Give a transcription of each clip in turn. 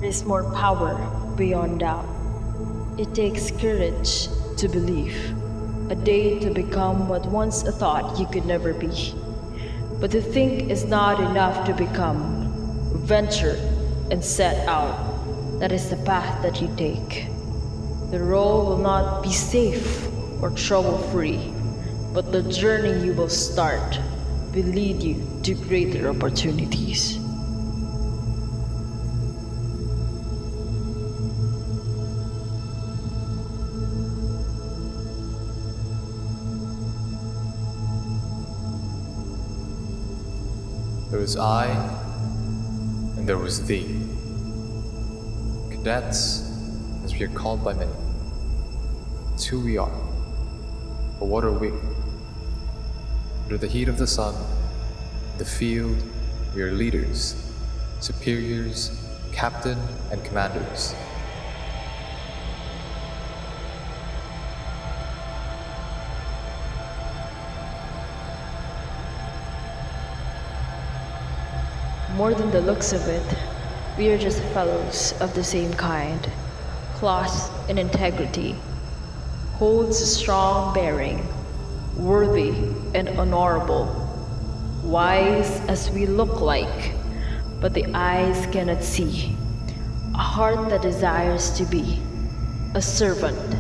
is more power beyond doubt. It takes courage to believe, a day to become what once a thought you could never be. But to think is not enough to become. Venture and set out. That is the path that you take. The road will not be safe or trouble-free, but the journey you will start will lead you to greater opportunities. There was I, and there was thee. Cadets, as we are called by many. It's who we are. But what are we? Under the heat of the sun, the field, we are leaders, superiors, captain, and commanders. More than the looks of it, we are just fellows of the same kind, cloth in integrity, holds a strong bearing, worthy and honorable, wise as we look like, but the eyes cannot see, a heart that desires to be, a servant,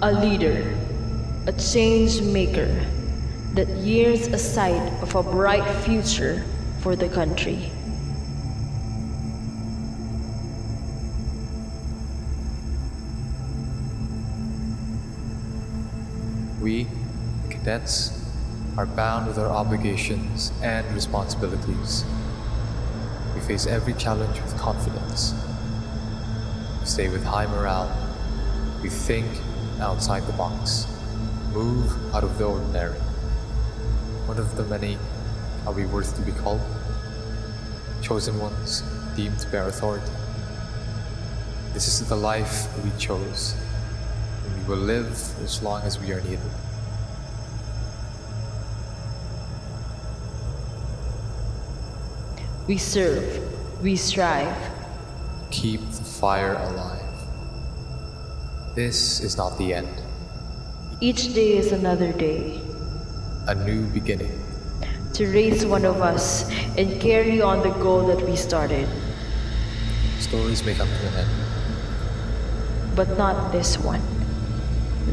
a leader, a change maker, that yearns a sight of a bright future for the country. We, the cadets, are bound with our obligations and responsibilities. We face every challenge with confidence. We stay with high morale. We think outside the box, move out of the ordinary. One of the many, are we worth to be called? Chosen ones, deemed to bear authority. This is the life we chose. We will live as long as we are needed. We serve, we strive. Keep the fire alive. This is not the end. Each day is another day. A new beginning. To raise one of us and carry on the goal that we started. Stories may come to an end. But not this one.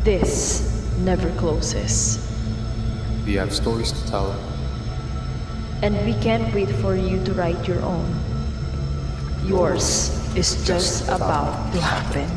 This never closes. We have stories to tell. And we can't wait for you to write your own. Yours is just about to happen.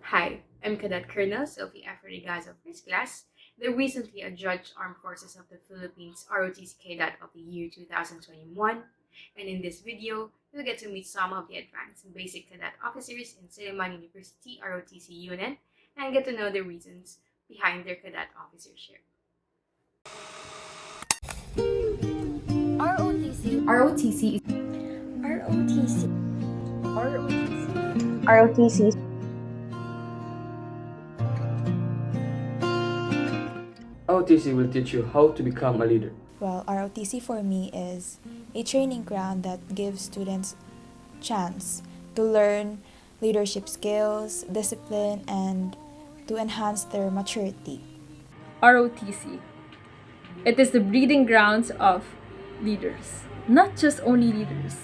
Hi, I'm Cadet Col Sophie F Rodrigazo, First Class, the recently adjudged Armed Forces of the Philippines ROTC Cadette of the year 2021. And in this video, you'll get to meet some of the advanced and basic cadet officers in Silliman University ROTC unit and get to know the reasons behind their cadet officership. ROTC. ROTC. ROTC. ROTC. ROTC. ROTC will teach you how to become a leader. Well, ROTC for me is a training ground that gives students chance to learn leadership skills, discipline, and to enhance their maturity. ROTC. It is the breeding grounds of leaders. Not just only leaders,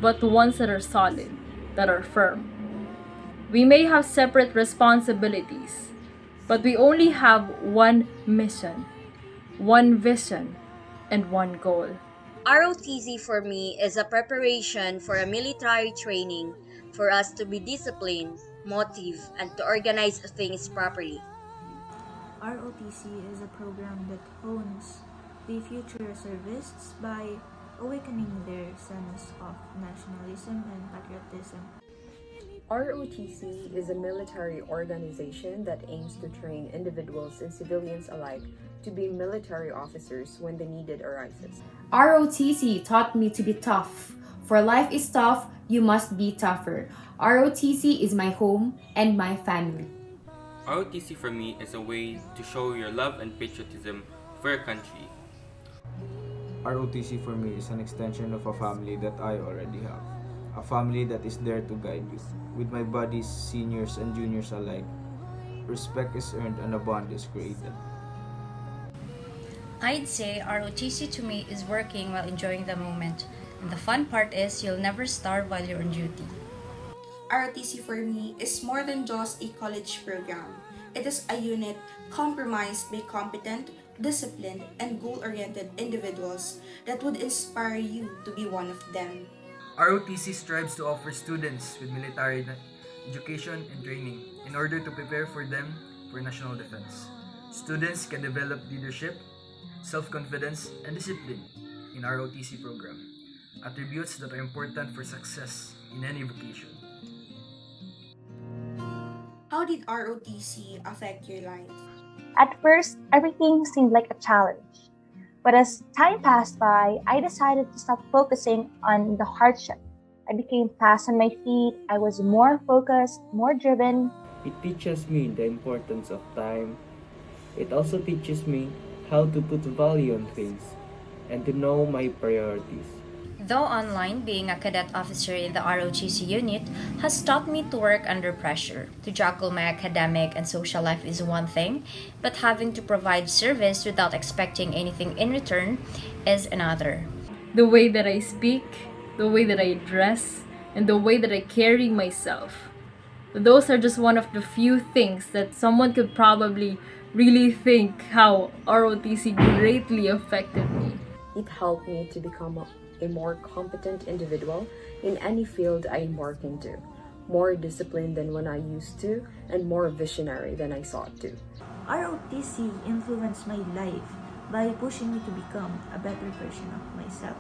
but ones that are solid, that are firm. We may have separate responsibilities, but we only have one mission, one vision, and one goal. ROTC for me is a preparation for a military training for us to be disciplined, motive, and to organize things properly. ROTC is a program that hones the future reservists by awakening their sense of nationalism and patriotism. ROTC is a military organization that aims to train individuals and civilians alike to be military officers when the need arises. ROTC taught me to be tough, For life is tough, you must be tougher. ROTC is my home and my family. ROTC for me is a way to show your love and patriotism for your country. ROTC for me is an extension of a family that I already have. A family that is there to guide you. With my buddies, seniors and juniors alike, respect is earned and a bond is created. I'd say ROTC to me is working while enjoying the moment. And the fun part is you'll never starve while you're on duty. ROTC for me is more than just a college program. It is a unit comprised by competent, disciplined, and goal-oriented individuals that would inspire you to be one of them. ROTC strives to offer students with military education and training in order to prepare for them for national defense. Students can develop leadership, self-confidence, and discipline in ROTC program, attributes that are important for success in any vocation. How did ROTC affect your life? At first, everything seemed like a challenge. But as time passed by, I decided to stop focusing on the hardship. I became fast on my feet, I was more focused, more driven. It teaches me the importance of time. It also teaches me how to put value on things and to know my priorities. Though online, being a cadet officer in the ROTC unit has taught me to work under pressure. To juggle my academic and social life is one thing, but having to provide service without expecting anything in return is another. The way that I speak, the way that I dress, and the way that I carry myself. Those are just one of the few things that someone could probably really think how ROTC greatly affected me. It helped me to become a more competent individual in any field I embark into, more disciplined than when I used to, and more visionary than I sought to. ROTC influenced my life by pushing me to become a better version of myself.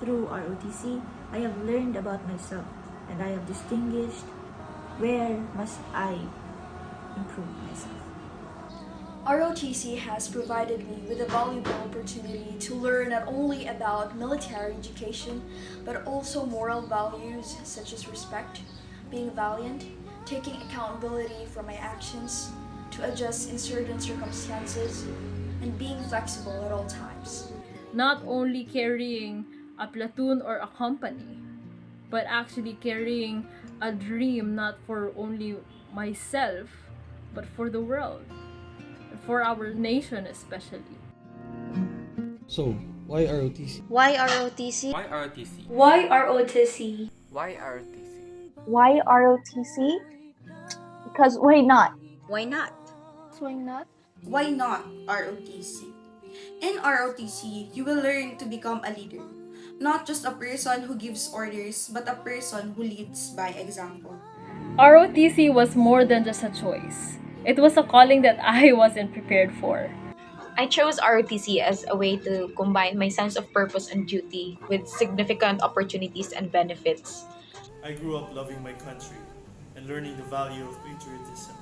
Through ROTC, I have learned about myself and I have distinguished where must I improve myself. ROTC has provided me with a valuable opportunity to learn not only about military education, but also moral values such as respect, being valiant, taking accountability for my actions, to adjust in certain circumstances, and being flexible at all times. Not only carrying a platoon or a company, but actually carrying a dream not for only myself, but for the world. For our nation especially. So, why ROTC? Why ROTC? Why ROTC? Why ROTC? Why ROTC? Why ROTC? Because why not? Why not? Why not? Why not ROTC? In ROTC, you will learn to become a leader. Not just a person who gives orders, but a person who leads by example. ROTC was more than just a choice. It was a calling that I wasn't prepared for. I chose ROTC as a way to combine my sense of purpose and duty with significant opportunities and benefits. I grew up loving my country and learning the value of patriotism.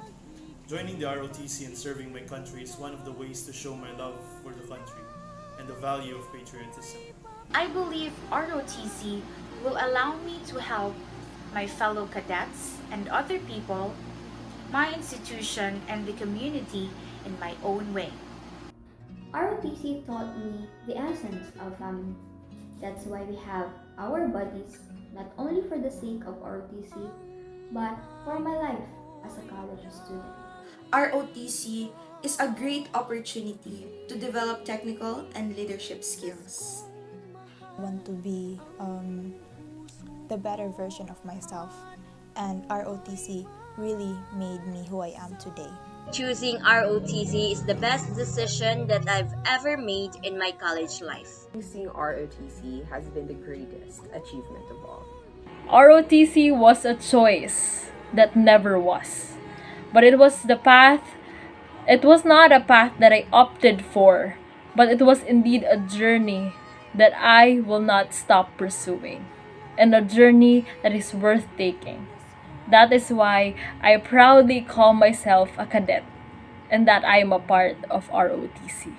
Joining the ROTC and serving my country is one of the ways to show my love for the country and the value of patriotism. I believe ROTC will allow me to help my fellow cadets and other people, my institution, and the community in my own way. ROTC taught me the essence of family. That's why we have our buddies, not only for the sake of ROTC, but for my life as a college student. ROTC is a great opportunity to develop technical and leadership skills. I want to be the better version of myself, and ROTC really made me who I am today. Choosing ROTC is the best decision that I've ever made in my college life. Choosing ROTC has been the greatest achievement of all. ROTC was a choice that never was. But it was the path, it was not a path that I opted for, but it was indeed a journey that I will not stop pursuing, and a journey that is worth taking. That is why I proudly call myself a cadet, and that I am a part of ROTC.